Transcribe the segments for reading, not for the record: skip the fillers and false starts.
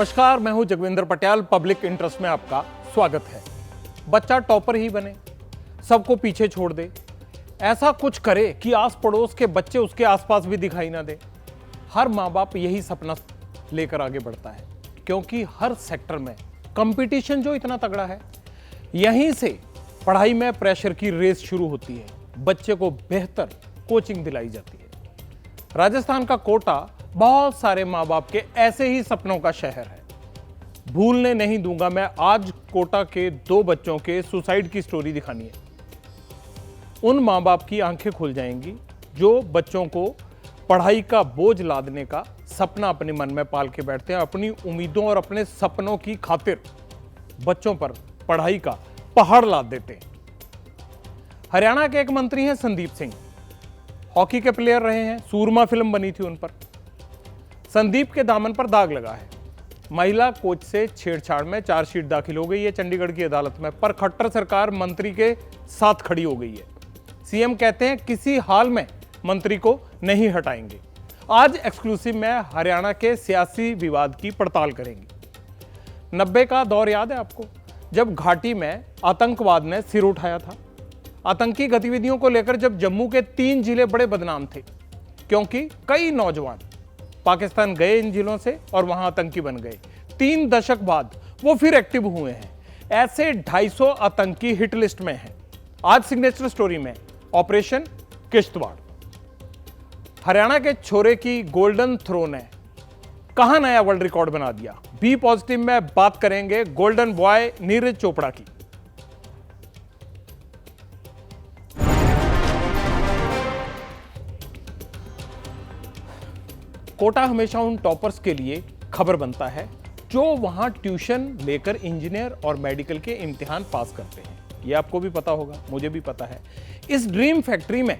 नमस्कार, मैं हूं जगविंदर पटियाल। पब्लिक इंटरेस्ट में आपका स्वागत है। बच्चा टॉपर ही बने, सबको पीछे छोड़ दे, ऐसा कुछ करे कि आस पड़ोस के बच्चे उसके आसपास भी दिखाई ना दे। हर माँ बाप यही सपना लेकर आगे बढ़ता है, क्योंकि हर सेक्टर में कंपटीशन जो इतना तगड़ा है, यहीं से पढ़ाई में प्रेशर की रेस शुरू होती है। बच्चे को बेहतर कोचिंग दिलाई जाती है। राजस्थान का कोटा बहुत सारे माँ बाप के ऐसे ही सपनों का शहर है। भूलने नहीं दूंगा मैं आज कोटा के 2 बच्चों के सुसाइड की स्टोरी दिखानी है। उन माँ बाप की आंखें खुल जाएंगी जो बच्चों को पढ़ाई का बोझ लादने का सपना अपने मन में पाल के बैठते हैं। अपनी उम्मीदों और अपने सपनों की खातिर बच्चों पर पढ़ाई का पहाड़ लाद देते हैं। हरियाणा के एक मंत्री हैं संदीप सिंह, हॉकी के प्लेयर रहे हैं, सूरमा फिल्म बनी थी उन पर। संदीप के दामन पर दाग लगा है। महिला कोच से छेड़छाड़ में चार्जशीट दाखिल हो गई है चंडीगढ़ की अदालत में, पर खट्टर सरकार मंत्री के साथ खड़ी हो गई है। सीएम कहते हैं किसी हाल में मंत्री को नहीं हटाएंगे। आज एक्सक्लूसिव में हरियाणा के सियासी विवाद की पड़ताल करेंगे। 90 का दौर याद है आपको, जब घाटी में आतंकवाद ने सिर उठाया था। आतंकी गतिविधियों को लेकर जब जम्मू के 3 जिले बड़े बदनाम थे, क्योंकि कई नौजवान पाकिस्तान गए इन जिलों से और वहां आतंकी बन गए। 3 दशक बाद वो फिर एक्टिव हुए हैं। ऐसे 250 आतंकी हिट लिस्ट में हैं। आज सिग्नेचर स्टोरी में ऑपरेशन किश्तवाड़। हरियाणा के छोरे की गोल्डन थ्रो ने कहां नया वर्ल्ड रिकॉर्ड बना दिया। बी पॉजिटिव में बात करेंगे गोल्डन बॉय नीरज चोपड़ा की। कोटा हमेशा उन टॉपर्स के लिए खबर बनता है जो वहां ट्यूशन लेकर इंजीनियर और मेडिकल के इम्तिहान पास करते हैं। यह आपको भी पता होगा, मुझे भी पता है। इस ड्रीम फैक्ट्री में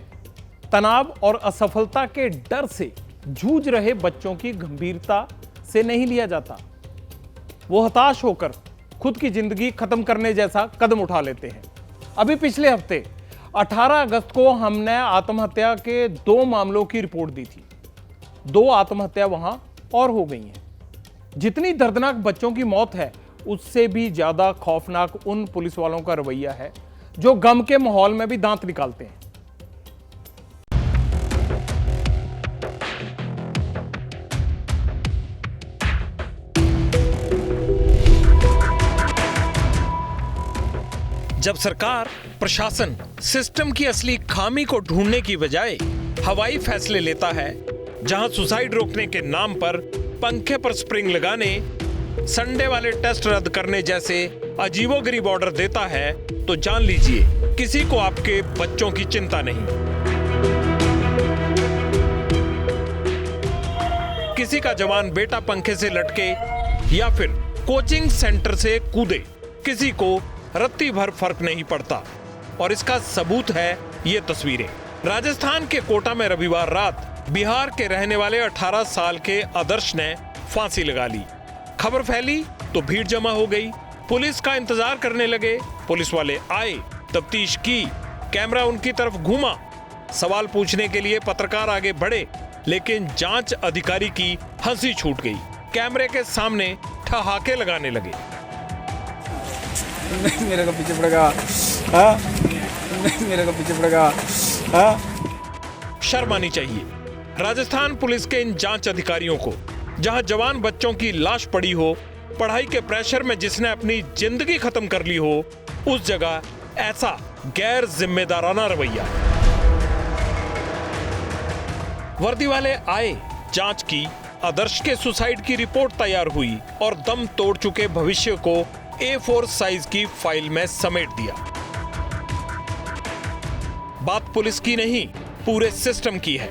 तनाव और असफलता के डर से जूझ रहे बच्चों की गंभीरता से नहीं लिया जाता। वो हताश होकर खुद की जिंदगी खत्म करने जैसा कदम उठा लेते हैं। अभी पिछले हफ्ते 18 अगस्त को हमने आत्महत्या के 2 मामलों की रिपोर्ट दी थी। 2 आत्महत्या वहां और हो गई हैं। जितनी दर्दनाक बच्चों की मौत है, उससे भी ज्यादा खौफनाक उन पुलिस वालों का रवैया है जो गम के माहौल में भी दांत निकालते हैं। जब सरकार, प्रशासन सिस्टम की असली खामी को ढूंढने की बजाय हवाई फैसले लेता है, जहां सुसाइड रोकने के नाम पर पंखे पर स्प्रिंग लगाने, संडे वाले टेस्ट रद्द करने जैसे अजीबोगरीब ऑर्डर देता है, तो जान लीजिए किसी को आपके बच्चों की चिंता नहीं। किसी का जवान बेटा पंखे से लटके या फिर कोचिंग सेंटर से कूदे, किसी को रत्ती भर फर्क नहीं पड़ता। और इसका सबूत है ये तस्वीरें। राजस्थान के कोटा में रविवार रात बिहार के रहने वाले 18 साल के आदर्श ने फांसी लगा ली। खबर फैली तो भीड़ जमा हो गई। पुलिस का इंतजार करने लगे। पुलिस वाले आए, तफ्तीश की, कैमरा उनकी तरफ घूमा। सवाल पूछने के लिए पत्रकार आगे बढ़े, लेकिन जांच अधिकारी की हंसी छूट गई। कैमरे के सामने ठहाके लगाने लगे। मेरे को पीछे पड़ेगा, हाँ? मेरे को पीछे पड़ेगा, हाँ? शर्म आनी चाहिए राजस्थान पुलिस के इन जांच अधिकारियों को, जहां जवान बच्चों की लाश पड़ी हो, पढ़ाई के प्रेशर में जिसने अपनी जिंदगी खत्म कर ली हो, उस जगह ऐसा गैर जिम्मेदाराना रवैया। वर्दी वाले आए, जांच की, आदर्श के सुसाइड की रिपोर्ट तैयार हुई और दम तोड़ चुके भविष्य को A4 साइज की फाइल में समेट दिया। बात पुलिस की नहीं, पूरे सिस्टम की है।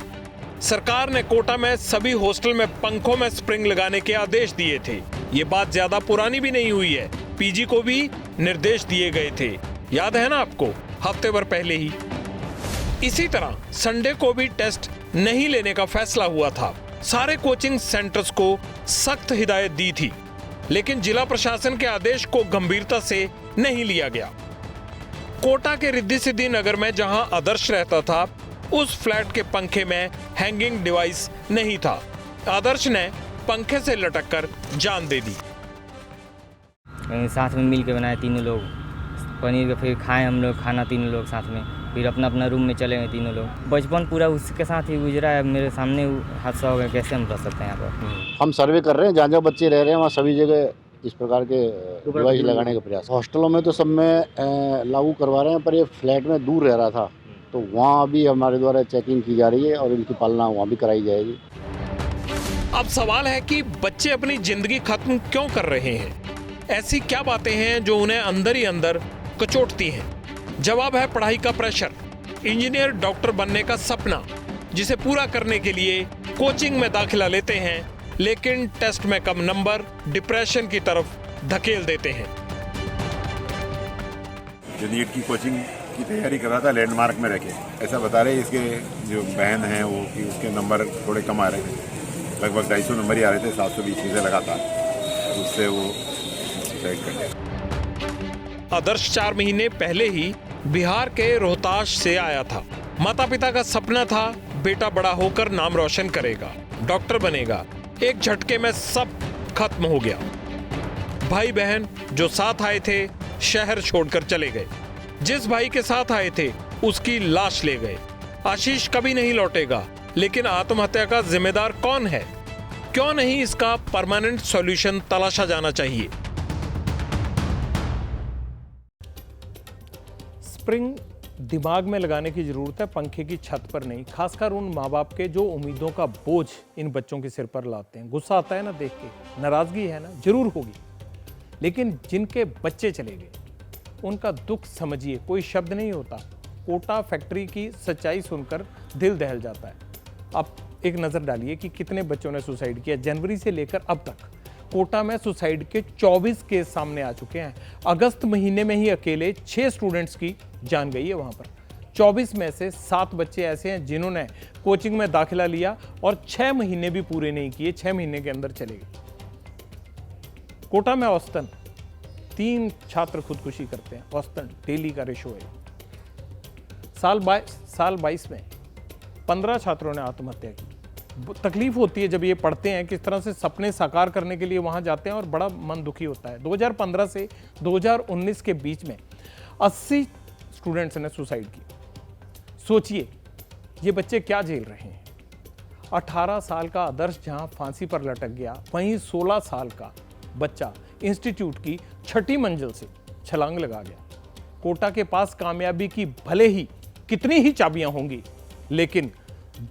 सरकार ने कोटा में सभी हॉस्टल में पंखों में स्प्रिंग लगाने के आदेश दिए थे। ये बात ज्यादा पुरानी भी नहीं हुई है। पीजी को भी निर्देश दिए गए थे, याद है ना आपको, हफ्ते भर पहले ही। इसी तरह संडे को भी टेस्ट नहीं लेने का फैसला हुआ था। सारे कोचिंग सेंटर्स को सख्त हिदायत दी थी, लेकिन जिला प्रशासन के आदेश को गंभीरता से नहीं लिया गया। कोटा के रिद्धि सिद्धि नगर में जहां आदर्श रहता था, उस फ्लैट के पंखे में हैंगिंग डिवाइस नहीं था। आदर्श ने पंखे से लटककर जान दे दी। साथ में मिल के बनाए तीनों लोग पनीर का, फिर खाएं हम लोग खाना तीनों लोग साथ में, फिर अपना अपना रूम में चले गए तीनों लोग। बचपन पूरा उसके साथ ही गुजरा है, मेरे सामने हादसा हो गया, कैसे हम रह सकते हैं यहाँ पर। हम सर्वे कर रहे हैं, जहाँ जहाँ बच्चे रह रहे हैं वहाँ सभी जगह इस प्रकार के डिवाइस लगाने का प्रयास। हॉस्टलों में तो सब में लागू करवा रहे हैं, पर ये फ्लैट में दूर रह रहा था तो वहाँ भी हमारे द्वारा चेकिंग की जा रही है और इनकी पालना वहाँ भी कराई जाएगी। अब सवाल है कि बच्चे अपनी जिंदगी खत्म क्यों कर रहे हैं? ऐसी क्या बातें हैं जो उन्हें अंदर ही अंदर कचोटती हैं? जवाब है पढ़ाई का प्रेशर, इंजीनियर डॉक्टर बनने का सपना, जिसे पूरा करने के लिए कोचिंग में दाखिला लेते हैं, लेकिन टेस्ट में कम नंबर डिप्रेशन की तरफ धकेल देते हैं। जो नीट की कोचिंग की तैयारी कर रहा था लैंडमार्क में रखे, ऐसा बता रहे इसके जो बहन है वो कि उसके नंबर थोड़े कम आ रहे थे, लगभग 250 नंबर ही आ रहे थे 720 में से लगातार, उससे वो सुसाइड कर लिया। आदर्श 4 महीने पहले ही बिहार के रोहतास से आया था। माता पिता का सपना था बेटा बड़ा होकर नाम रोशन करेगा, डॉक्टर बनेगा। एक झटके में सब खत्म हो गया। भाई बहन जो साथ आए थे शहर छोड़कर चले गए। जिस भाई के साथ आए थे उसकी लाश ले गए। आशीष कभी नहीं लौटेगा, लेकिन आत्महत्या का जिम्मेदार कौन है? क्यों नहीं इसका परमानेंट सॉल्यूशन तलाशा जाना चाहिए? स्प्रिंग दिमाग में लगाने की जरूरत है, पंखे की छत पर नहीं। खासकर उन माँ बाप के जो उम्मीदों का बोझ इन बच्चों के सिर पर लाते हैं। गुस्सा आता है ना देख के, नाराजगी है ना, जरूर होगी, लेकिन जिनके बच्चे चले गए उनका दुख समझिए, कोई शब्द नहीं होता। कोटा फैक्ट्री की सच्चाई सुनकर दिल दहल जाता है। अब एक नज़र डालिए कि कितने बच्चों ने सुसाइड किया। जनवरी से लेकर अब तक कोटा में सुसाइड के 24 केस सामने आ चुके हैं। अगस्त महीने में ही अकेले 6 स्टूडेंट्स की जान गई है वहां पर। 24 में से 7 बच्चे ऐसे हैं जिन्होंने कोचिंग में दाखिला लिया और 6 महीने भी पूरे नहीं किए, 6 महीने के अंदर चले गए। कोटा में औसतन 3 छात्र खुदकुशी करते हैं, औसतन डेली का रेशो है। साल 22 में 15 छात्रों ने आत्महत्या की। तकलीफ होती है जब ये पढ़ते हैं, किस तरह से सपने साकार करने के लिए वहां जाते हैं और बड़ा मन दुखी होता है। 2015 से 2019 के बीच में 80 स्टूडेंट्स ने सुसाइड की। सोचिए ये बच्चे क्या झेल रहे हैं। 18 साल का आदर्श जहां फांसी पर लटक गया, वहीं 16 साल का बच्चा इंस्टीट्यूट की 6ठी मंजिल से छलांग लगा गया। कोटा के पास कामयाबी की भले ही कितनी ही चाबियां होंगी, लेकिन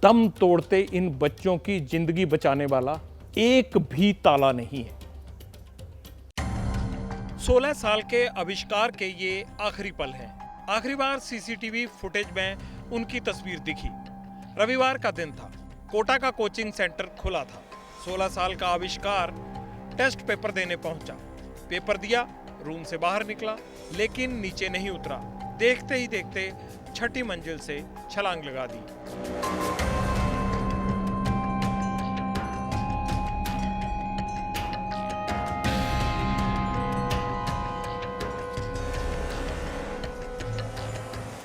दम तोड़ते इन बच्चों की जिंदगी बचाने वाला एक भी ताला नहीं है। 16 साल के आविष्कार के ये आखिरी पल हैं। आखिरी बार सीसीटीवी फुटेज में उनकी तस्वीर दिखी। रविवार का दिन था, कोटा का कोचिंग सेंटर खुला था। 16 साल का आविष्कार टेस्ट पेपर देने पहुंचा। पेपर दिया, रूम से बाहर निकला, लेकिन नीचे नहीं उतरा। देखते ही देखते 6ठी मंजिल से छलांग लगा दी।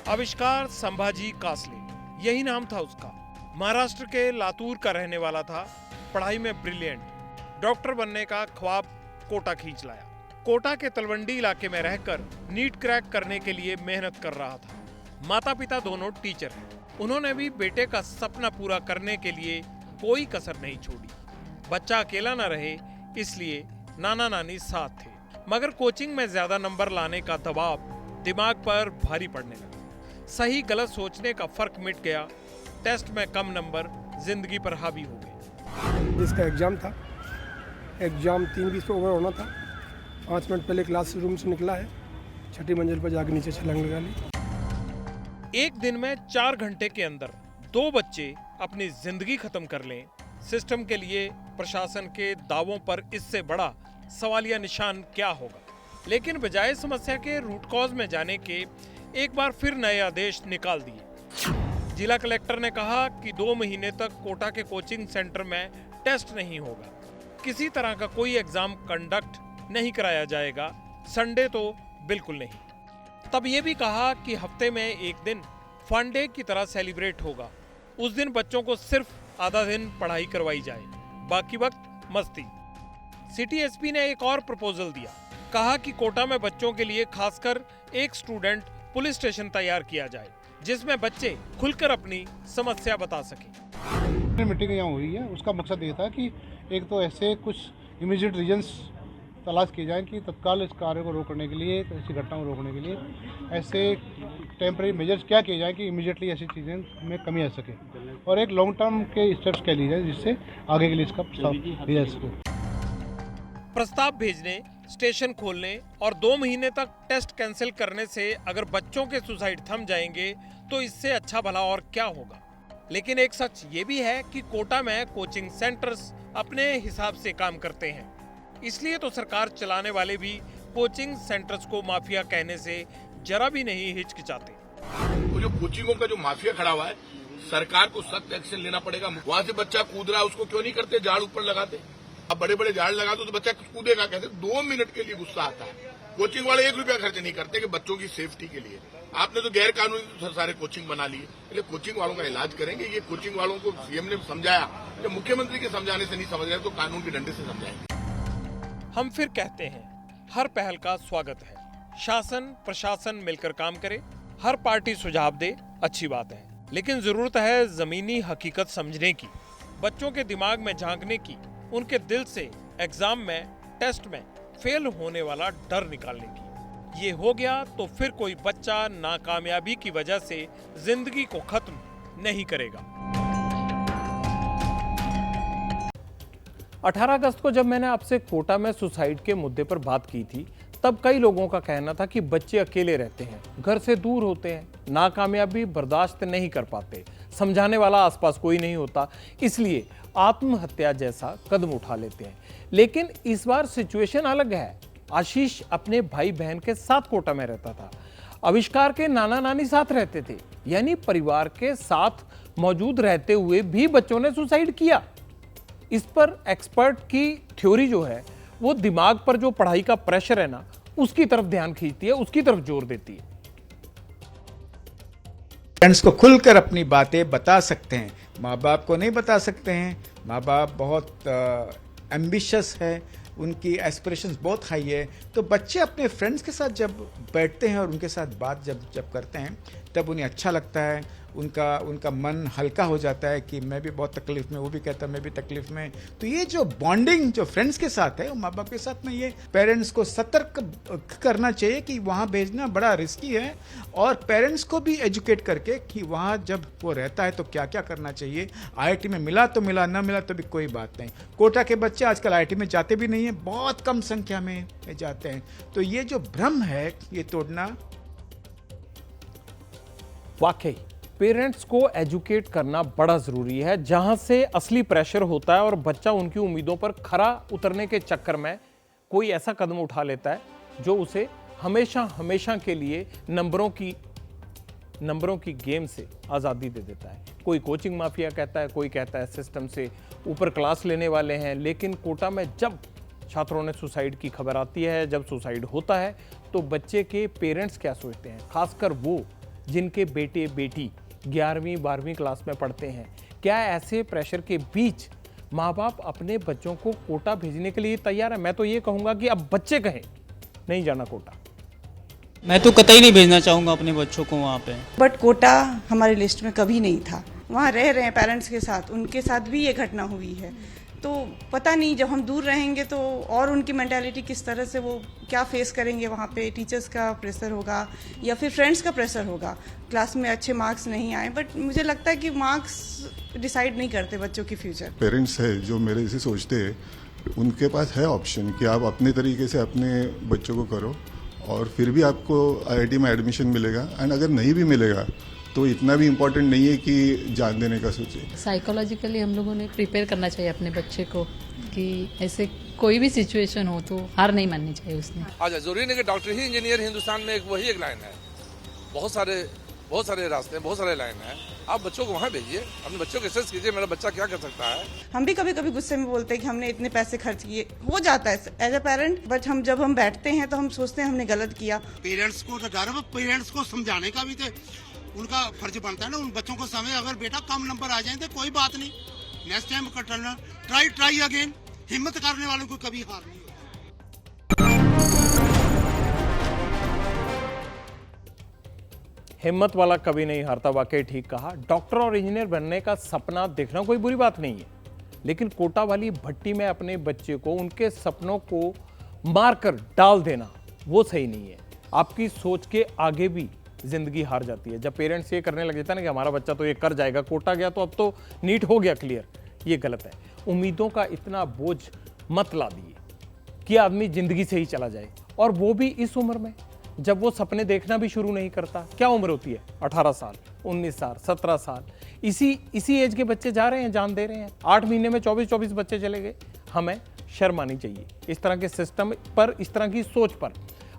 आविष्कार संभाजी कासले, यही नाम था उसका। महाराष्ट्र के लातूर का रहने वाला था। पढ़ाई में ब्रिलियंट, डॉक्टर बनने का ख्वाब कोटा खींच लाया। कोटा के तलवंडी इलाके में रहकर नीट क्रैक करने के लिए मेहनत कर रहा था। माता पिता दोनों टीचर हैं। उन्होंने भी बेटे का सपना पूरा करने के लिए कोई कसर नहीं छोड़ी। बच्चा अकेला न रहे, इसलिए नाना नानी साथ थे। मगर कोचिंग में ज्यादा नंबर लाने का दबाव दिमाग पर भारी पड़ने लगा। सही गलत सोचने का फर्क मिट गया। टेस्ट में कम नंबर जिंदगी पर हावी हो गए। इसका एग्ज़ाम था, एग्ज़ाम 3:20 पे ओवर होना था। 5 मिनट पहले क्लास रूम से निकला है, 6ठी मंजिल पर जाकर नीचे छलांग लगा ली। एक दिन में 4 घंटे के अंदर 2 बच्चे अपनी जिंदगी खत्म कर लें, सिस्टम के लिए प्रशासन के दावों पर इससे बड़ा सवालिया निशान क्या होगा। लेकिन बजाय समस्या के रूट कॉज में जाने के एक बार फिर नए आदेश निकाल दिए। जिला कलेक्टर ने कहा कि 2 महीने तक कोटा के कोचिंग सेंटर में टेस्ट नहीं होगा, किसी तरह का कोई एग्जाम कंडक्ट नहीं कराया जाएगा, संडे तो बिल्कुल नहीं। तब ये भी कहा कि हफ्ते में एक दिन फन डे की तरह सेलिब्रेट होगा। उस दिन बच्चों को सिर्फ आधा दिन पढ़ाई करवाई जाए, बाकी वक्त मस्ती। सिटी एसपी ने एक और प्रपोजल दिया, कहा कि कोटा में बच्चों के लिए खासकर एक स्टूडेंट पुलिस स्टेशन तैयार किया जाए जिसमें बच्चे खुलकर अपनी समस्या बता सकें। मीटिंग यहाँ हुई है, उसका मकसद ये था कि एक तो ऐसे कुछ इमीडिएट रीजंस तलाश किए जाएं कि तत्काल इस कार्य को रोकने के लिए, ऐसी घटनाओं को रोकने के लिए ऐसे टेम्परेरी मेजर्स क्या किए जाएं कि इमीडिएटली ऐसी चीज़ें में कमी आ सके, और एक लॉन्ग टर्म के स्टेप्स क्या लिए जाए जिससे आगे के लिए इसका प्रस्ताव लिया जा सके। प्रस्ताव भेजने, स्टेशन खोलने और 2 महीने तक टेस्ट कैंसिल करने से अगर बच्चों के सुसाइड थम जाएंगे तो इससे अच्छा भला और क्या होगा। लेकिन एक सच ये भी है कि कोटा में कोचिंग सेंटर्स अपने हिसाब से काम करते हैं, इसलिए तो सरकार चलाने वाले भी कोचिंग सेंटर्स को माफिया कहने से जरा भी नहीं हिचकिचाते। वो जो कोचिंगों का जो माफिया खड़ा हुआ है, सरकार को सख्त एक्शन लेना पड़ेगा। वहां से बच्चा कूद रहा है, उसको क्यों नहीं करते, झाड़ ऊपर लगाते। अब बड़े बड़े झाड़ लगा दो तो बच्चा कूदेगा कैसे? 2 मिनट के लिए गुस्सा आता है। कोचिंग वाले 1 रुपया खर्च नहीं करते कि बच्चों की सेफ्टी के लिए। आपने तो गैर कानूनी सारे कोचिंग बना लिए, इसलिए कोचिंग वालों का इलाज करेंगे। ये कोचिंग वालों को सीएम ने समझाया, जब मुख्यमंत्री के समझाने से नहीं समझ रहे तो कानून के डंडे से समझाएंगे। हम फिर कहते हैं, हर पहल का स्वागत है। शासन प्रशासन मिलकर काम करे, हर पार्टी सुझाव दे, अच्छी बात है, लेकिन जरूरत है जमीनी हकीकत समझने की, बच्चों के दिमाग में झांकने की, उनके दिल से एग्जाम में, टेस्ट में फेल होने वाला डर निकालने की। ये हो गया तो फिर कोई बच्चा नाकामयाबी की वजह से जिंदगी को खत्म नहीं करेगा। 18 अगस्त को जब मैंने आपसे कोटा में सुसाइड के मुद्दे पर बात की थी, तब कई लोगों का कहना था कि बच्चे अकेले रहते हैं, घर से दूर होते हैं, नाकामयाबी बर्दाश्त नहीं कर पाते, समझाने वाला आसपास कोई नहीं होता, इसलिए आत्महत्या जैसा कदम उठा लेते हैं। लेकिन इस बार सिचुएशन अलग है। आशीष अपने भाई बहन के साथ कोटा में रहता था, आविष्कार के नाना नानी साथ रहते थे, यानी परिवार के साथ मौजूद रहते हुए भी बच्चों ने सुसाइड किया। इस पर एक्सपर्ट की थ्योरी जो है वो दिमाग पर जो पढ़ाई का प्रेशर है ना, उसकी तरफ ध्यान खींचती है, उसकी तरफ जोर देती है। पेरेंट्स को खुलकर अपनी बातें बता सकते हैं, माँ बाप को नहीं बता सकते हैं। माँ बाप बहुत एम्बिशियस है, उनकी एस्पिरेशंस बहुत हाई है, तो बच्चे अपने फ्रेंड्स के साथ जब बैठते हैं और उनके साथ बात जब करते हैं तब उन्हें अच्छा लगता है, उनका मन हल्का हो जाता है कि मैं भी बहुत तकलीफ में, वो भी कहता है मैं भी तकलीफ में। तो ये जो बॉन्डिंग जो फ्रेंड्स के साथ है, माँ बाप के साथ में, ये पेरेंट्स को सतर्क करना चाहिए कि वहाँ भेजना बड़ा रिस्की है, और पेरेंट्स को भी एजुकेट करके कि वहाँ जब वो रहता है तो क्या क्या करना चाहिए। IIT में मिला तो मिला, ना मिला तो भी कोई बात नहीं। कोटा के बच्चे आजकल IIT में जाते भी नहीं है, बहुत कम संख्या में जाते हैं। तो ये जो भ्रम है ये तोड़ना। वाकई पेरेंट्स को एजुकेट करना बड़ा जरूरी है, जहां से असली प्रेशर होता है और बच्चा उनकी उम्मीदों पर खरा उतरने के चक्कर में कोई ऐसा कदम उठा लेता है जो उसे हमेशा हमेशा के लिए नंबरों की गेम से आज़ादी दे देता है। कोई कोचिंग माफिया कहता है, कोई कहता है सिस्टम से ऊपर क्लास लेने वाले हैं। लेकिन कोटा में जब छात्रों ने सुसाइड की खबर आती है, जब सुसाइड होता है, तो बच्चे के पेरेंट्स क्या सोचते हैं, खासकर वो जिनके बेटे बेटी 11वीं 12वीं क्लास में पढ़ते हैं। क्या ऐसे प्रेशर के बीच माँ बाप अपने बच्चों को कोटा भेजने के लिए तैयार है? मैं तो ये कहूँगा कि अब बच्चे कहें नहीं जाना कोटा। मैं तो कतई नहीं भेजना चाहूँगा अपने बच्चों को वहाँ पे। बट कोटा हमारी लिस्ट में कभी नहीं था। वहाँ रह रहे हैं पेरेंट्स के साथ, उनके साथ भी ये घटना हुई है, तो पता नहीं जब हम दूर रहेंगे तो और उनकी मेंटालिटी किस तरह से, वो क्या फेस करेंगे। वहाँ पे टीचर्स का प्रेशर होगा या फिर फ्रेंड्स का प्रेशर होगा, क्लास में अच्छे मार्क्स नहीं आए। बट मुझे लगता है कि मार्क्स डिसाइड नहीं करते बच्चों की फ्यूचर। पेरेंट्स है जो मेरे से सोचते हैं, उनके पास है ऑप्शन कि आप अपने तरीके से अपने बच्चों को करो और फिर भी आपको IIT में एडमिशन मिलेगा। एंड अगर नहीं भी मिलेगा तो इतना भी इम्पोर्टेंट नहीं है कि जान देने का सोचे। साइकोलॉजिकली हम लोगों ने प्रिपेयर करना चाहिए अपने बच्चे को कि ऐसे कोई भी सिचुएशन हो तो हार नहीं माननी चाहिए उसने। अच्छा, जरूरी नहीं कि डॉक्टर ही इंजीनियर हिंदुस्तान में वही एक लाइन है, बहुत सारे रास्ते, बहुत सारे लाइन है। आप बच्चों को वहाँ भेजिए, अपने बच्चों को असेस कीजिए, मेरा बच्चा क्या कर सकता है। हम भी कभी कभी गुस्से में बोलते हैं कि हमने इतने पैसे खर्च किए, हो जाता है एज ए पेरेंट। बट जब हम बैठते हैं तो हम सोचते हैं हमने गलत किया। पेरेंट्स को पेरेंट्स को समझाने का भी तो उनका फर्ज बनता है ना। उन बच्चों को समय, अगर बेटा कम नंबर आ जाए तो कोई बात नहीं, नेक्स्ट टाइम ट्राई अगेन, हिम्मत करने वालों को कभी हार नहीं होती। हिम्मत वाला कभी नहीं हारता, वाकई ठीक कहा। डॉक्टर और इंजीनियर बनने का सपना देखना कोई बुरी बात नहीं है, लेकिन कोटा वाली भट्टी में अपने बच्चे को, उनके सपनों को मारकर डाल देना वो सही नहीं है। आपकी सोच के आगे भी जिंदगी हार जाती है। जब पेरेंट्स ये करने लग जाता है ना कि हमारा बच्चा तो ये कर जाएगा, कोटा गया तो अब तो नीट हो गया क्लियर, ये गलत है। उम्मीदों का इतना बोझ मत ला दिए कि आदमी जिंदगी से ही चला जाए, और वो भी इस उम्र में जब वो सपने देखना भी शुरू नहीं करता। क्या उम्र होती है? 18 साल, 19 साल, 17 साल, इसी एज के बच्चे जा रहे हैं, जान दे रहे हैं। 8 महीने में 24 बच्चे चले गए। हमें शर्म आनी चाहिए इस तरह के सिस्टम पर, इस तरह की सोच पर।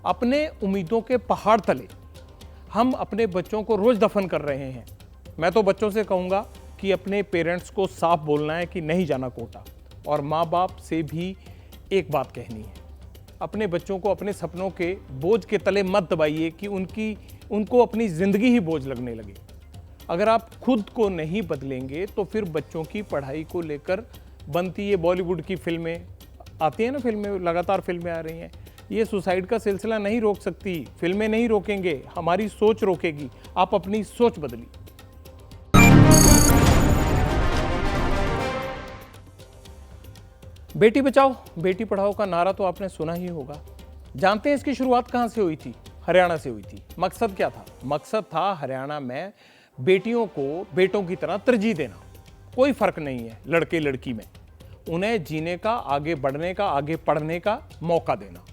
अपने उम्मीदों के पहाड़ तले हम अपने बच्चों को रोज दफन कर रहे हैं। मैं तो बच्चों से कहूँगा कि अपने पेरेंट्स को साफ बोलना है कि नहीं जाना कोटा, और माँ बाप से भी एक बात कहनी है, अपने बच्चों को अपने सपनों के बोझ के तले मत दबाइए कि उनको अपनी ज़िंदगी ही बोझ लगने लगे। अगर आप खुद को नहीं बदलेंगे तो फिर बच्चों की पढ़ाई को लेकर बनती ये बॉलीवुड की फिल्में आती हैं ना, फिल्में लगातार फिल्में आ रही हैं, ये सुसाइड का सिलसिला नहीं रोक सकती, फिल्में नहीं रोकेंगे, हमारी सोच रोकेगी। आप अपनी सोच बदलिए। बेटी बचाओ बेटी पढ़ाओ का नारा तो आपने सुना ही होगा। जानते हैं इसकी शुरुआत कहां से हुई थी? हरियाणा से हुई थी। मकसद क्या था? मकसद था हरियाणा में बेटियों को बेटों की तरह तरजीह देना। कोई फर्क नहीं है लड़के लड़की में, उन्हें जीने का, आगे बढ़ने का, आगे पढ़ने का मौका देना।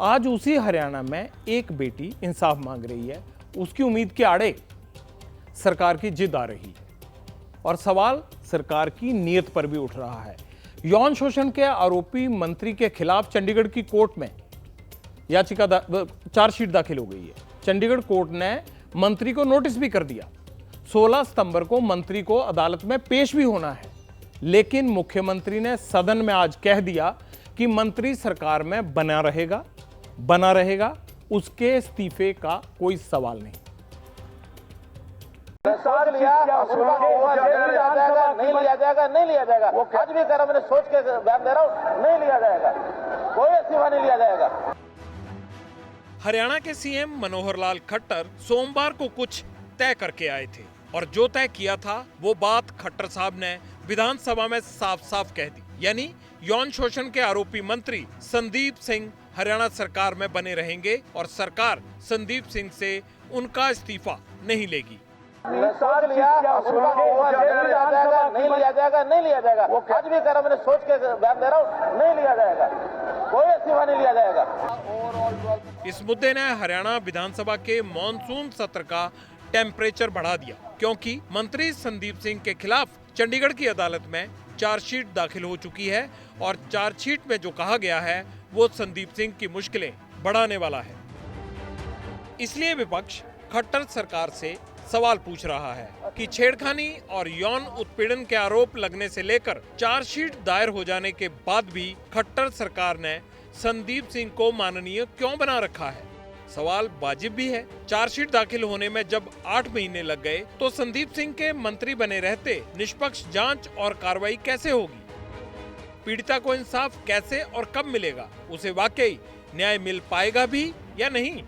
आज उसी हरियाणा में एक बेटी इंसाफ मांग रही है, उसकी उम्मीद के आड़े सरकार की जिद आ रही है, और सवाल सरकार की नीयत पर भी उठ रहा है। यौन शोषण के आरोपी मंत्री के खिलाफ चंडीगढ़ की कोर्ट में चार्जशीट दाखिल हो गई है। चंडीगढ़ कोर्ट ने मंत्री को नोटिस भी कर दिया। 16 सितंबर को मंत्री को अदालत में पेश भी होना है, लेकिन मुख्यमंत्री ने सदन में आज कह दिया कि मंत्री सरकार में बना रहेगा, उसके इस्तीफे का कोई सवाल नहीं। नहीं लिया जाएगा। वो आज भी कह रहा, मैंने सोच के बयान दे रहा हूं, नहीं लिया जाएगा, कोई इस्तीफा नहीं लिया जाएगा। हरियाणा के सीएम मनोहर लाल खट्टर सोमवार को कुछ तय करके आए थे, और जो तय किया था वो बात खट्टर साहब ने विधानसभा में साफ साफ कह दी, यानी यौन शोषण के आरोपी मंत्री संदीप सिंह हरियाणा सरकार में बने रहेंगे, और सरकार संदीप सिंह से उनका इस्तीफा नहीं लेगी। नहीं लिया जाएगा। वो आज भी कह रहा, मैंने सोच के बयान दे रहा हूं, नहीं लिया जाएगा, कोई इस्तीफा नहीं लिया जाएगा। इस मुद्दे ने हरियाणा विधानसभा के मॉनसून सत्र का टेम्परेचर बढ़ा दिया, क्योंकि मंत्री संदीप सिंह के खिलाफ चंडीगढ़ की अदालत में चार्जशीट दाखिल हो चुकी है, और चार्जशीट में जो कहा गया है वो संदीप सिंह की मुश्किलें बढ़ाने वाला है। इसलिए विपक्ष खट्टर सरकार से सवाल पूछ रहा है कि छेड़खानी और यौन उत्पीड़न के आरोप लगने से लेकर चार्जशीट दायर हो जाने के बाद भी खट्टर सरकार ने संदीप सिंह को माननीय क्यों बना रखा है। सवाल वाजिब भी है। चार्जशीट दाखिल होने में जब 8 महीने लग गए तो संदीप सिंह के मंत्री बने रहते निष्पक्ष जांच और कार्रवाई कैसे होगी? पीड़िता को इंसाफ कैसे और कब मिलेगा? उसे वाकई न्याय मिल पाएगा भी या नहीं?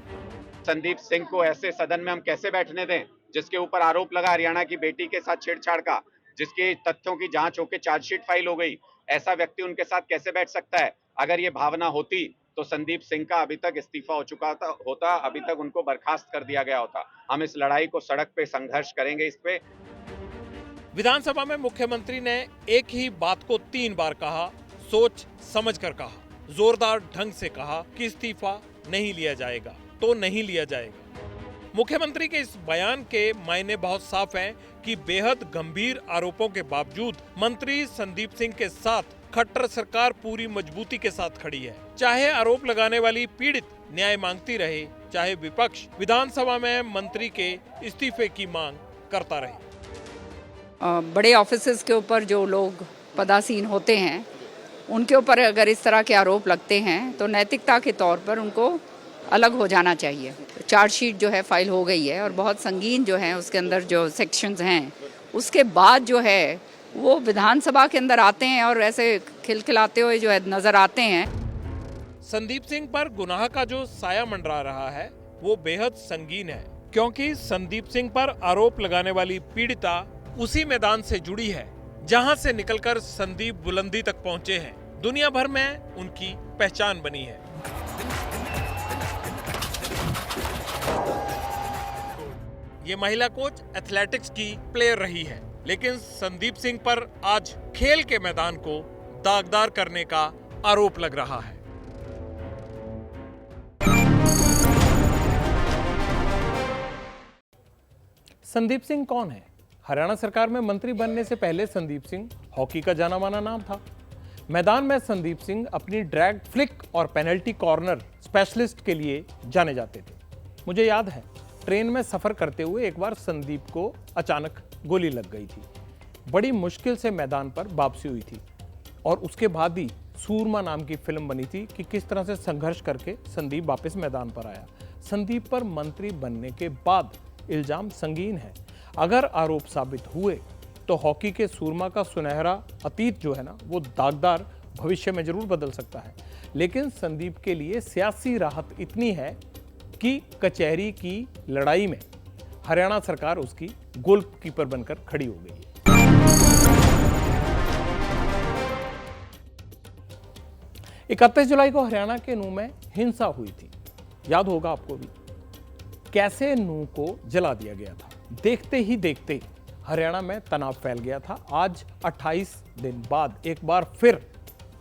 संदीप सिंह को ऐसे सदन में हम कैसे बैठने दें जिसके ऊपर आरोप लगा हरियाणा की बेटी के साथ छेड़छाड़ का, जिसके तथ्यों की जांच होकर चार्जशीट फाइल हो गई? ऐसा व्यक्ति उनके साथ कैसे बैठ सकता है? अगर ये भावना होती तो संदीप सिंह का अभी तक इस्तीफा हो चुका होता, अभी तक उनको बर्खास्त कर दिया गया होता। हम इस लड़ाई को सड़क पे संघर्ष करेंगे। इस पे विधानसभा में मुख्यमंत्री ने एक ही बात को 3 बार कहा, सोच समझ कर कहा, जोरदार ढंग से कहा कि इस्तीफा नहीं लिया जाएगा तो नहीं लिया जाएगा। मुख्यमंत्री के इस बयान के मायने बहुत साफ हैं कि बेहद गंभीर आरोपों के बावजूद मंत्री संदीप सिंह के साथ खट्टर सरकार पूरी मजबूती के साथ खड़ी है। चाहे आरोप लगाने वाली पीड़ित न्याय मांगती रहे, चाहे विपक्ष विधानसभा में मंत्री के इस्तीफे की मांग करता रहे। बड़े ऑफिसर्स के ऊपर जो लोग पदासीन होते हैं उनके ऊपर अगर इस तरह के आरोप लगते हैं तो नैतिकता के तौर पर उनको अलग हो जाना चाहिए। चार्जशीट जो है फाइल हो गई है और बहुत संगीन जो है उसके अंदर जो सेक्शंस हैं, उसके बाद जो है वो विधानसभा के अंदर आते हैं और ऐसे खिलखिलाते हुए जो है नजर आते हैं। संदीप सिंह पर गुनाह का जो साया मंडरा रहा है वो बेहद संगीन है, क्योंकि संदीप सिंह पर आरोप लगाने वाली पीड़िता उसी मैदान से जुड़ी है जहां से निकलकर संदीप बुलंदी तक पहुंचे हैं। दुनिया भर में उनकी पहचान बनी है। ये महिला कोच एथलेटिक्स की प्लेयर रही है, लेकिन संदीप सिंह पर आज खेल के मैदान को दागदार करने का आरोप लग रहा है। संदीप सिंह कौन है? हरियाणा सरकार में मंत्री बनने से पहले संदीप सिंह हॉकी का जाना माना नाम था। मैदान में संदीप सिंह अपनी ड्रैग फ्लिक और पेनल्टी कॉर्नर स्पेशलिस्ट के लिए जाने जाते थे। मुझे याद है, ट्रेन में सफर करते हुए एक बार संदीप को अचानक गोली लग गई थी। बड़ी मुश्किल से मैदान पर वापसी हुई थी और उसके बाद ही सूरमा नाम की फिल्म बनी थी कि किस तरह से संघर्ष करके संदीप वापस मैदान पर आया। संदीप पर मंत्री बनने के बाद इल्जाम संगीन है। अगर आरोप साबित हुए तो हॉकी के सूरमा का सुनहरा अतीत जो है ना, वो दागदार भविष्य में जरूर बदल सकता है। लेकिन संदीप के लिए सियासी राहत इतनी है कि कचहरी की लड़ाई में हरियाणा सरकार उसकी गोलकीपर बनकर खड़ी हो गई है। 31 जुलाई को हरियाणा के नूह में हिंसा हुई थी, याद होगा आपको भी। कैसे नूह को जला दिया गया था। देखते ही देखते हरियाणा में तनाव फैल गया था। आज 28 दिन बाद एक बार फिर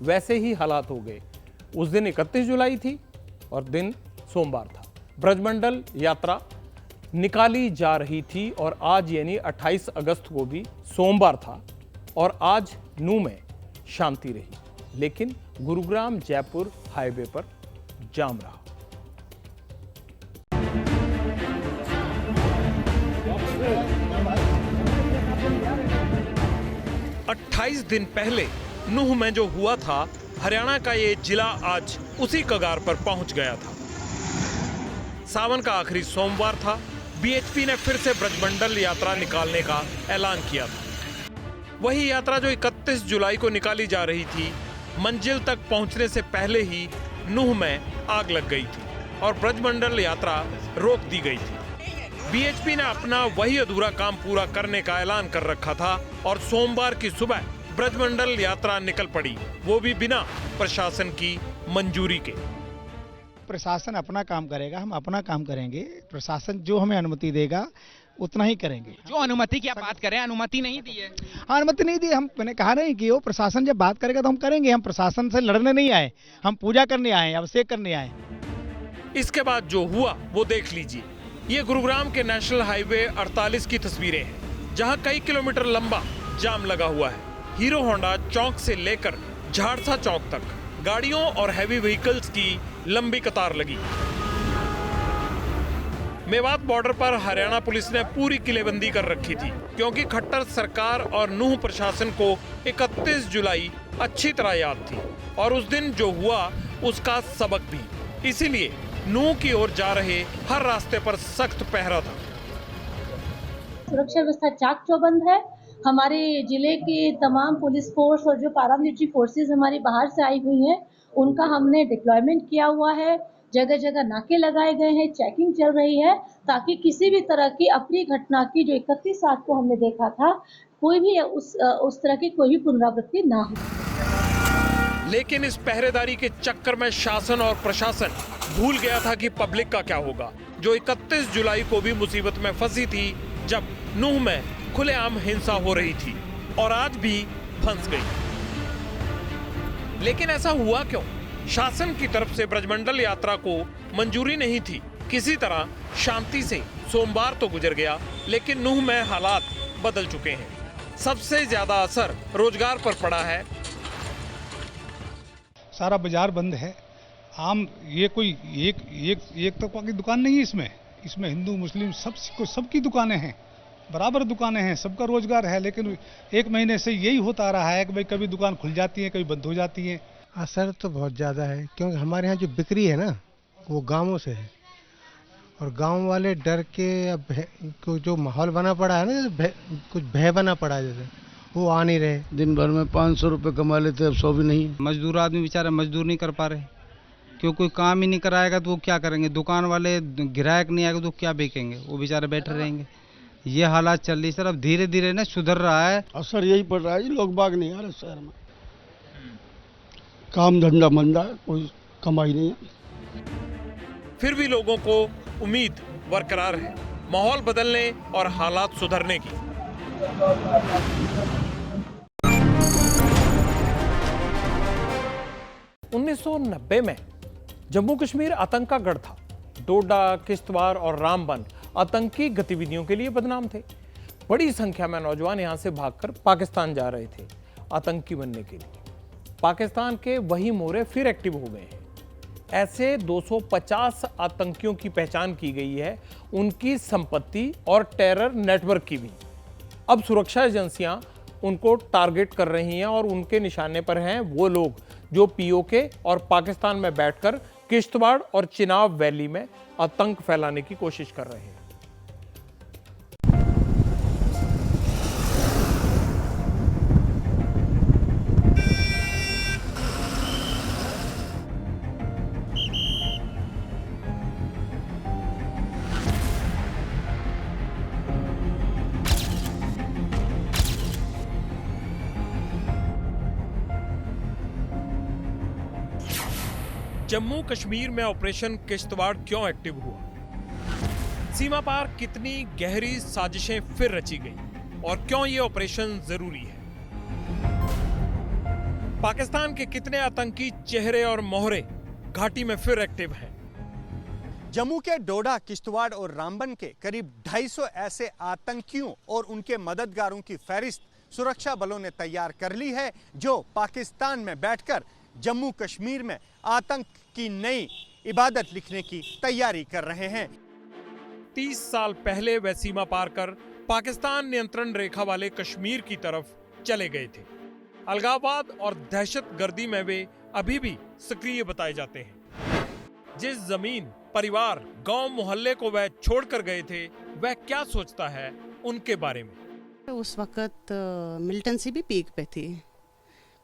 वैसे ही हालात हो गए। उस दिन 31 जुलाई थी और दिन सोमवार था। ब्रजमंडल यात्रा निकाली जा रही थी और आज यानी 28 अगस्त को भी सोमवार था और आज नूह में शांति रही, लेकिन गुरुग्राम जयपुर हाईवे पर जाम रहा। 28 दिन पहले नूह में जो हुआ था, हरियाणा का ये जिला आज उसी कगार पर पहुंच गया था। सावन का आखिरी सोमवार था। बीएचपी ने फिर से ब्रजमंडल यात्रा निकालने का ऐलान किया था। वही यात्रा जो 31 जुलाई को निकाली जा रही थी, मंजिल तक पहुंचने से पहले ही नूह में आग लग गई थी और ब्रजमंडल यात्रा रोक दी गई थी। बीएचपी ने अपना वही अधूरा काम पूरा करने का ऐलान कर रखा था और सोमवार की सुबह ब्रजमंडल यात्रा निकल पड़ी, वो भी बिना प्रशासन की मंजूरी के। प्रशासन अपना काम करेगा, हम अपना काम करेंगे। प्रशासन जो हमें अनुमति देगा उतना ही करेंगे। जो अनुमति की आप बात करें, अनुमति नहीं दी है। हाँ, अनुमति नहीं दी। हम मैंने कहा नहीं कि वो प्रशासन जब बात करेगा तो हम करेंगे। हम प्रशासन से लड़ने नहीं आए, हम पूजा करने आए, अभिषेक करने आए। इसके बाद जो हुआ वो देख लीजिए। ये गुरुग्राम के नेशनल हाईवे 48 की तस्वीरें हैं, जहां कई किलोमीटर लंबा जाम लगा हुआ है। हीरो होंडा चौक से लेकर झाड़सा चौक तक गाड़ियों और हैवी व्हीकल्स की लंबी कतार लगी। मेवात बॉर्डर पर हरियाणा पुलिस ने पूरी किलेबंदी कर रखी थी, क्योंकि खट्टर सरकार और नूह प्रशासन को 31 जुलाई अच्छी तरह याद थी और उस दिन जो हुआ उसका सबक भी। इसीलिए नूह की ओर जा रहे हर रास्ते पर सख्त पहरा था। सुरक्षा व्यवस्था चाक चौबंद है। हमारे जिले के तमाम पुलिस फोर्स और जो पैरामिलिट्री फोर्सेस हमारी बाहर से आई हुई हैं, उनका हमने डिप्लॉयमेंट किया हुआ है। जगह जगह नाके लगाए गए हैं, चेकिंग चल रही है, ताकि किसी भी तरह की अप्रिय घटना की जो 31/7 को हमने देखा था, कोई भी उस तरह की कोई भी पुनरावृत्ति ना हो। लेकिन इस पहरेदारी के चक्कर में शासन और प्रशासन भूल गया था कि पब्लिक का क्या होगा, जो 31 जुलाई को भी मुसीबत में फंसी थी जब नूह में खुलेआम हिंसा हो रही थी और आज भी फंस गई। लेकिन ऐसा हुआ क्यों? शासन की तरफ से ब्रजमंडल यात्रा को मंजूरी नहीं थी। किसी तरह शांति से सोमवार तो गुजर गया, लेकिन नूह में हालात बदल चुके हैं। सबसे ज्यादा असर रोजगार पर पड़ा है। सारा बाजार बंद है। आम ये कोई एक तो की दुकान नहीं है। इसमें हिंदू मुस्लिम सबकी दुकानें हैं, बराबर दुकानें हैं, सबका रोजगार है। लेकिन एक महीने से यही होता रहा है कि भाई कभी दुकान खुल जाती है, कभी बंद हो जाती है। असर तो बहुत ज़्यादा है, क्योंकि हमारे यहाँ जो बिक्री है ना, वो गांवों से है और गांव वाले डर के अब जो माहौल बना पड़ा है ना, कुछ भय बना पड़ा है जैसे, वो आ नहीं रहे। दिन भर में 500 रुपये कमा लेते, अब 100 भी नहीं है। मजदूर आदमी बेचारा मजदूर नहीं कर पा रहे, क्यों कोई काम ही नहीं कराएगा तो वो क्या करेंगे। दुकान वाले ग्राहक नहीं आएगा तो क्या बेचेंगे, वो बेचारे बैठे रहेंगे। ये हालात चल रही सर। अब धीरे धीरे ना सुधर रहा है। असर यही पड़ रहा है, लोग बाग नहीं आ रहे शहर में, काम धंधा मंदा है, कोई कमाई नहीं है। फिर भी लोगों को उम्मीद बरकरार है माहौल बदलने और हालात सुधरने की। उन्नीस में जम्मू कश्मीर आतंक का गढ़ था। डोडा, किश्तवाड़ और रामबन आतंकी गतिविधियों के लिए बदनाम थे। बड़ी संख्या में नौजवान यहां से भागकर पाकिस्तान जा रहे थे आतंकी बनने के लिए। पाकिस्तान के वही मोरे फिर एक्टिव हो गए हैं। ऐसे 250 आतंकियों की पहचान की गई है, उनकी संपत्ति और टेरर नेटवर्क की भी। अब सुरक्षा एजेंसियां उनको टारगेट कर रही हैं और उनके निशाने पर हैं वो लोग जो पीओके और पाकिस्तान में बैठकर किश्तवाड़ और चिनाब वैली में आतंक फैलाने की कोशिश कर रहे हैं। जम्मू कश्मीर में ऑपरेशन किश्तवाड़ क्यों एक्टिव हुआ? सीमा पार कितनी गहरी साजिशें फिर रची गई और क्यों ये ऑपरेशन जरूरी है? पाकिस्तान के कितने आतंकी चेहरे और मोहरे घाटी में फिर एक्टिव हैं? जम्मू के डोडा, किश्तवाड़ और रामबन के करीब 250 ऐसे आतंकियों और उनके मददगारों की फहरिस्त सुरक्षा बलों ने तैयार कर ली है, जो पाकिस्तान में बैठकर जम्मू कश्मीर में आतंक की नई इबादत लिखने की तैयारी कर रहे हैं। 30 साल पहले वे सीमा पार कर पाकिस्तान नियंत्रण रेखा वाले कश्मीर की तरफ चले गए थे। अलगाववाद और दहशतगर्दी में वे अभी भी सक्रिय बताए जाते हैं। जिस जमीन, परिवार, गांव, मोहल्ले को वह छोड़कर गए थे, वह क्या सोचता है उनके बारे में? उस वक्त मिलिटेंसी भी पीक पे थी।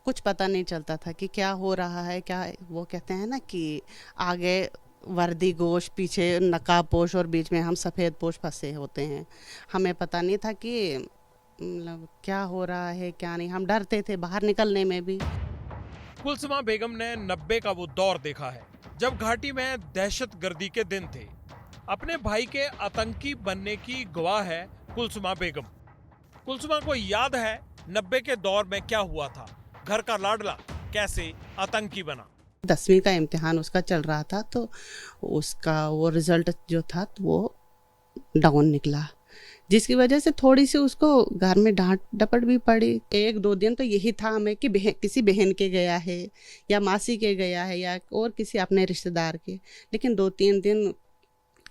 कुछ पता नहीं चलता था कि क्या हो रहा है। क्या वो कहते हैं ना कि आगे वर्दी गोश, पीछे नकाब पोश और बीच में हम सफ़ेद पोश फंसे होते हैं। हमें पता नहीं था कि मतलब क्या हो रहा है क्या नहीं। हम डरते थे बाहर निकलने में भी। कुलसुमा बेगम ने 90 का वो दौर देखा है जब घाटी में दहशतगर्दी के दिन थे। अपने भाई के आतंकी बनने की गवाह है कुलसुमा बेगम। कुलसुमा को याद है 90 के दौर में क्या हुआ था। घर का लाडला कैसे आतंकी बना। 10वीं का इम्तिहान उसका चल रहा था, तो उसका वो रिजल्ट जो था तो वो डाउन निकला, जिसकी वजह से थोड़ी सी उसको घर में डांट डपट भी पड़ी। 1-2 दिन तो यही था हमें कि किसी बहन के गया है या मासी के गया है या और किसी अपने रिश्तेदार के। लेकिन 2-3 दिन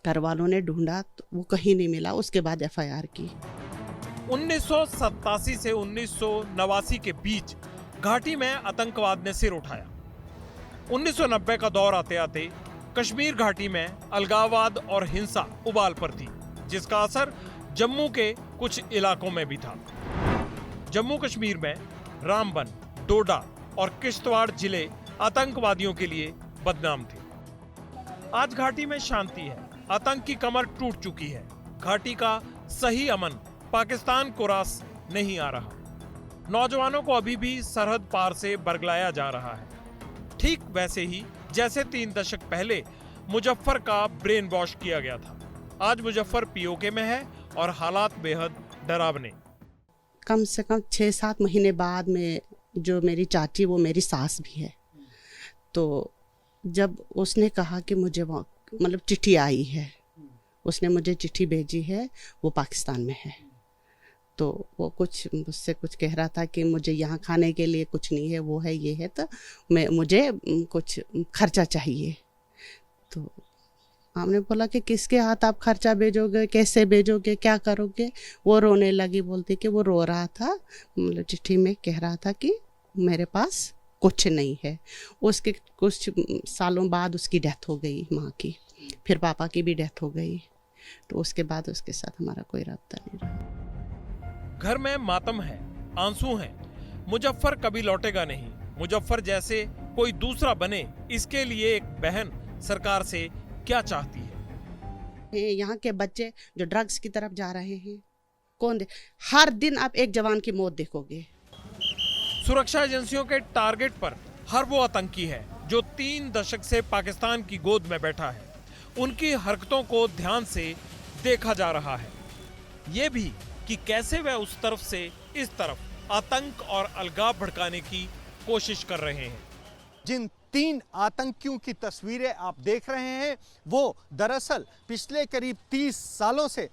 घर वालों ने ढूंढा तो वो कहीं नहीं मिला। उसके बाद FIR की। 1987 से 1989 के बीच घाटी में आतंकवाद ने सिर उठाया। 1990 का दौर आते आते कश्मीर घाटी में अलगाववाद और हिंसा उबाल पर थी, जिसका असर जम्मू के कुछ इलाकों में भी था। जम्मू कश्मीर में रामबन, डोडा और किश्तवाड़ जिले आतंकवादियों के लिए बदनाम थे। आज घाटी में शांति है, आतंक की कमर टूट चुकी है। घाटी का सही अमन पाकिस्तान को रास नहीं आ रहा। नौजवानों को अभी भी सरहद पार से बरगलाया जा रहा है, ठीक वैसे ही जैसे 3 दशक पहले मुजफ्फर का ब्रेन वॉश किया गया था। आज मुजफ्फर पीओके में है और हालात बेहद डरावने। कम से कम 6-7 महीने बाद में जो मेरी चाची, वो मेरी सास भी है, तो जब उसने कहा कि मुझे मतलब चिट्ठी आई है, उसने मुझे चिट्ठी भेजी है, वो पाकिस्तान में है, तो वो कुछ मुझसे कुछ कह रहा था कि मुझे यहाँ खाने के लिए कुछ नहीं है, वो है ये है, तो मुझे कुछ खर्चा चाहिए। तो हमने बोला कि किसके हाथ आप खर्चा भेजोगे, कैसे भेजोगे, क्या करोगे? वो रोने लगी, बोलती कि वो रो रहा था, मतलब चिट्ठी में कह रहा था कि मेरे पास कुछ नहीं है। उसके कुछ सालों बाद उसकी डेथ हो गई, माँ की, फिर पापा की भी डेथ हो गई। तो उसके बाद उसके साथ हमारा कोई रब्ता नहीं रहा। घर में मातम है, आंसू हैं। मुजफ्फर कभी लौटेगा नहीं। मुजफ्फर जैसे कोई दूसरा बने, इसके लिए एक बहन सरकार से क्या चाहती है? यहाँ के बच्चे जो ड्रग्स की तरफ जा रहे हैं, हर दिन आप एक जवान की मौत देखोगे। सुरक्षा एजेंसियों के टारगेट पर हर वो आतंकी है जो 3 दशक से पाकिस्तान की गोद में बैठा है। उनकी हरकतों को ध्यान से देखा जा रहा है, ये भी कि कैसे वह उस तरफ से इस तरफ आतंक और अलगाव भड़काने की कोशिश कर रहे हैं। जिन 3 आतंकियों की तस्वीरें आप देख रहे हैं वो दरअसल पिछले करीब 30 सालों से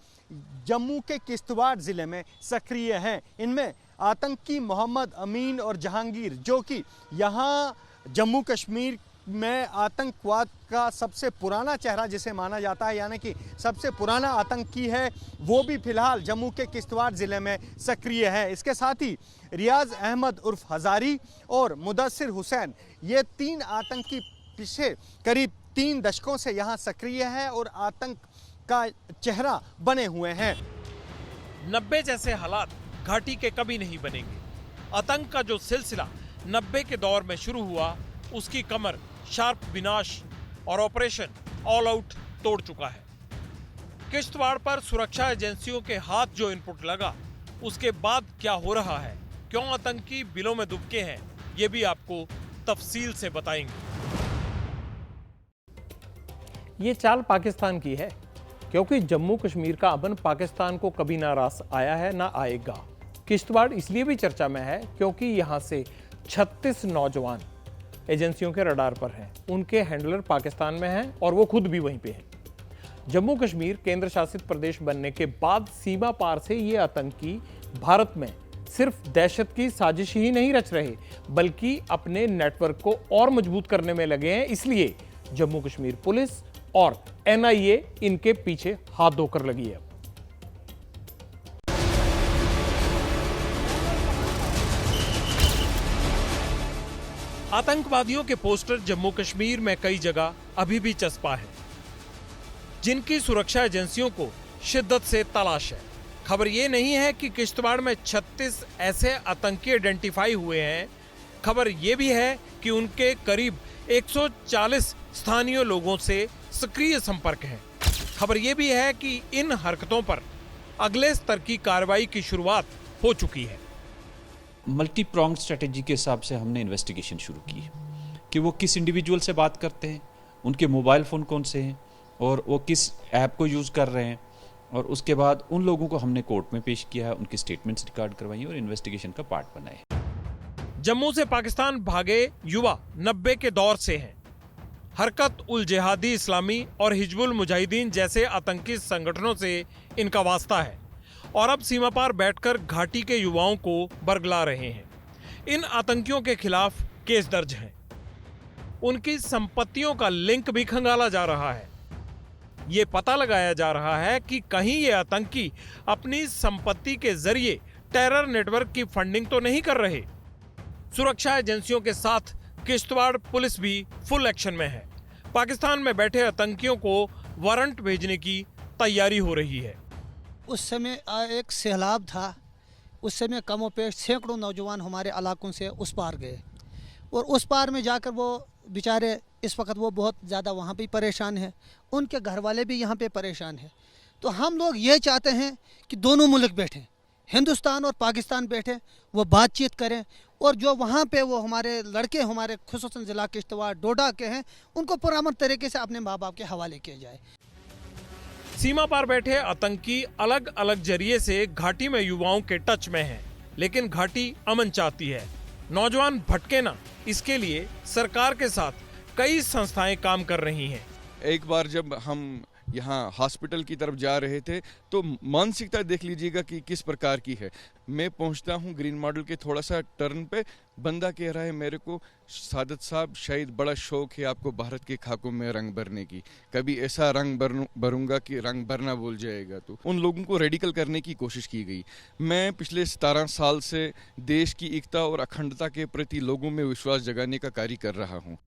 जम्मू के किश्तवाड़ जिले में सक्रिय हैं। इनमें आतंकी मोहम्मद अमीन और जहांगीर, जो कि यहाँ जम्मू कश्मीर में आतंकवाद का सबसे पुराना चेहरा जिसे माना जाता है, यानी कि सबसे पुराना आतंकी है, वो भी फिलहाल जम्मू के किश्तवाड़ ज़िले में सक्रिय है। इसके साथ ही रियाज अहमद उर्फ हज़ारी और मुदस्सिर हुसैन, ये 3 आतंकी पिछले करीब 3 दशकों से यहाँ सक्रिय है और आतंक का चेहरा बने हुए हैं। 90 जैसे हालात घाटी के कभी नहीं बनेंगे। आतंक का जो सिलसिला 90 के दौर में शुरू हुआ, उसकी कमर शार्प विनाश और ऑपरेशन ऑल आउट तोड़ चुका है। किश्तवाड़ पर सुरक्षा एजेंसियों के हाथ जो इनपुट लगा, उसके बाद क्या हो रहा है, क्यों आतंकी बिलों में दुबके हैं, ये भी आपको तफसील से बताएंगे। ये चाल पाकिस्तान की है, क्योंकि जम्मू कश्मीर का अमन पाकिस्तान को कभी ना रास आया है ना आएगा। किश्तवाड़ इसलिए भी चर्चा में है क्योंकि यहाँ से 36 नौजवान एजेंसियों के रडार पर हैं। उनके हैंडलर पाकिस्तान में हैं और वो खुद भी वहीं पे हैं। जम्मू कश्मीर केंद्र शासित प्रदेश बनने के बाद सीमा पार से ये आतंकी भारत में सिर्फ दहशत की साजिश ही नहीं रच रहे, बल्कि अपने नेटवर्क को और मजबूत करने में लगे हैं। इसलिए जम्मू कश्मीर पुलिस और NIA इनके पीछे हाथ धोकर लगी है। आतंकवादियों के पोस्टर जम्मू कश्मीर में कई जगह अभी भी चस्पा है, जिनकी सुरक्षा एजेंसियों को शिद्दत से तलाश है। खबर ये नहीं है कि किश्तवाड़ में 36 ऐसे आतंकी आइडेंटिफाई हुए हैं। खबर ये भी है कि उनके करीब 140 स्थानीय लोगों से सक्रिय संपर्क है। खबर ये भी है कि इन हरकतों पर अगले स्तर की कार्रवाई की शुरुआत हो चुकी है। मल्टी प्रॉन्ग स्ट्रेटेजी के हिसाब से हमने इन्वेस्टिगेशन शुरू की है कि वो किस इंडिविजुअल से बात करते हैं, उनके मोबाइल फ़ोन कौन से हैं और वो किस ऐप को यूज़ कर रहे हैं, और उसके बाद उन लोगों को हमने कोर्ट में पेश किया है, उनकी स्टेटमेंट्स रिकॉर्ड करवाई और इन्वेस्टिगेशन का पार्ट बनाए। जम्मू से पाकिस्तान भागे युवा 90 के दौर से हैं। हरकत उल जिहादी इस्लामी और हिजबुल मुजाहिदीन जैसे आतंकी संगठनों से इनका वास्ता है और अब सीमा पार बैठकर घाटी के युवाओं को बरगला रहे हैं। इन आतंकियों के खिलाफ केस दर्ज हैं। उनकी संपत्तियों का लिंक भी खंगाला जा रहा है। ये पता लगाया जा रहा है कि कहीं ये आतंकी अपनी संपत्ति के जरिए टेरर नेटवर्क की फंडिंग तो नहीं कर रहे। सुरक्षा एजेंसियों के साथ किश्तवाड़ पुलिस भी फुल एक्शन में है। पाकिस्तान में बैठे आतंकियों को वारंट भेजने की तैयारी हो रही है। उस समय एक सैलाब था, उस समय कमोपेश सैकड़ों नौजवान हमारे इलाकों से उस पार गए और उस पार में जाकर वो बेचारे इस वक्त वो बहुत ज़्यादा वहाँ पे परेशान हैं, उनके घर वाले भी यहाँ पे परेशान हैं। तो हम लोग ये चाहते हैं कि दोनों मुल्क बैठें, हिंदुस्तान और पाकिस्तान बैठें, वो बातचीत करें और जो वहाँ पे वो हमारे लड़के हमारे खुसूसन ज़िला किश्तवाड़ डोडा के हैं, उनको पुरअमन तरीके से अपने माँ बाप के हवाले किया जाए। सीमा पार बैठे आतंकी अलग अलग जरिए से घाटी में युवाओं के टच में हैं, लेकिन घाटी अमन चाहती है, नौजवान भटके ना। इसके लिए सरकार के साथ कई संस्थाएं काम कर रही हैं। एक बार जब हम यहाँ हॉस्पिटल की तरफ जा रहे थे तो मानसिकता देख लीजिएगा कि किस प्रकार की है। मैं पहुँचता हूँ ग्रीन मॉडल के थोड़ा सा टर्न पे, बंदा कह रहा है मेरे को, सादत साहब शायद बड़ा शौक है आपको भारत के खाकों में रंग भरने की, कभी ऐसा रंग भरूंगा कि रंग भरना भूल जाएगा। तो उन लोगों को रेडिकल करने की कोशिश की गई। मैं पिछले 17 साल से देश की एकता और अखंडता के प्रति लोगों में विश्वास जगाने का कार्य कर रहा हूँ।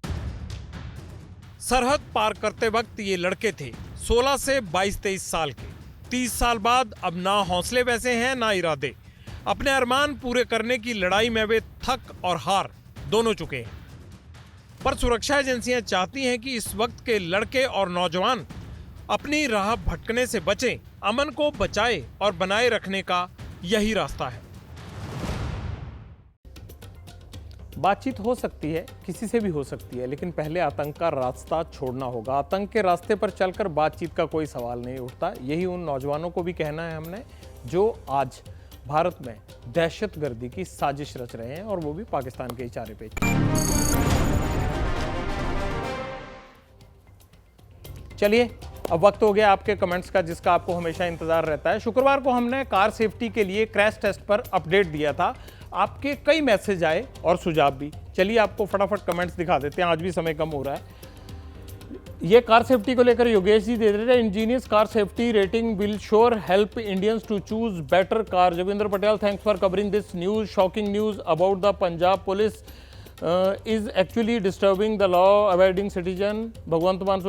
सरहद पार करते वक्त ये लड़के थे 16 से 22-23 साल के। 30 साल बाद अब ना हौसले वैसे हैं ना इरादे। अपने अरमान पूरे करने की लड़ाई में वे थक और हार दोनों चुके हैं। पर सुरक्षा एजेंसियां चाहती हैं कि इस वक्त के लड़के और नौजवान अपनी राह भटकने से बचें, अमन को बचाए और बनाए रखने का यही रास्ता है। बातचीत हो सकती है, किसी से भी हो सकती है, लेकिन पहले आतंक का रास्ता छोड़ना होगा। आतंक के रास्ते पर चलकर बातचीत का कोई सवाल नहीं उठता। यही उन नौजवानों को भी कहना है हमने जो आज भारत में दहशतगर्दी की साजिश रच रहे हैं, और वो भी पाकिस्तान के इशारे पे। चलिए, अब वक्त हो गया आपके कमेंट्स का, जिसका आपको हमेशा इंतजार रहता है। शुक्रवार को हमने कार सेफ्टी के लिए क्रैश टेस्ट पर अपडेट दिया था। आपके कई मैसेज आए और सुझाव भी। चलिए आपको फटाफट कमेंट्स दिखा देते हैं, आज भी समय कम हो रहा है। ये कार सेफ्टी को लेकर योगेश जी दे रहे हैं, engineers car safety rating will sure help Indians to choose better car. Joginder Patel, thanks for covering this news. Shocking news about the Punjab police is actually disturbing the law abiding citizen. Bhagwant Mann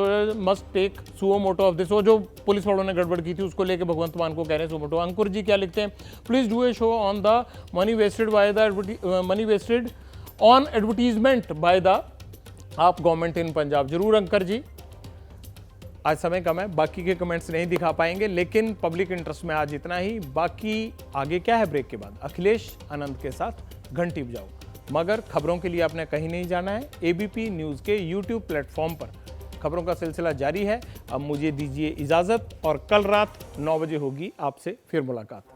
must take suo moto of this। वो जो police वालों ने गड़बड़ की थी उसको लेके भगवंत मान को कह रहे हैं suo moto। अंकुर जी क्या लिखते हैं, please do a show on the money wasted by the money wasted on advertisement by the AAP government in Punjab. जरूर अंकुर जी, आज समय कम है, बाकी के कमेंट्स नहीं दिखा पाएंगे, लेकिन पब्लिक इंटरेस्ट में आज इतना ही। बाकी आगे क्या है ब्रेक के बाद, अखिलेश आनंद के साथ घंटी बजाओ। मगर खबरों के लिए आपने कहीं नहीं जाना है। एबीपी न्यूज़ के यूट्यूब प्लेटफॉर्म पर खबरों का सिलसिला जारी है। अब मुझे दीजिए इजाज़त, और कल रात 9 बजे होगी आपसे फिर मुलाकात।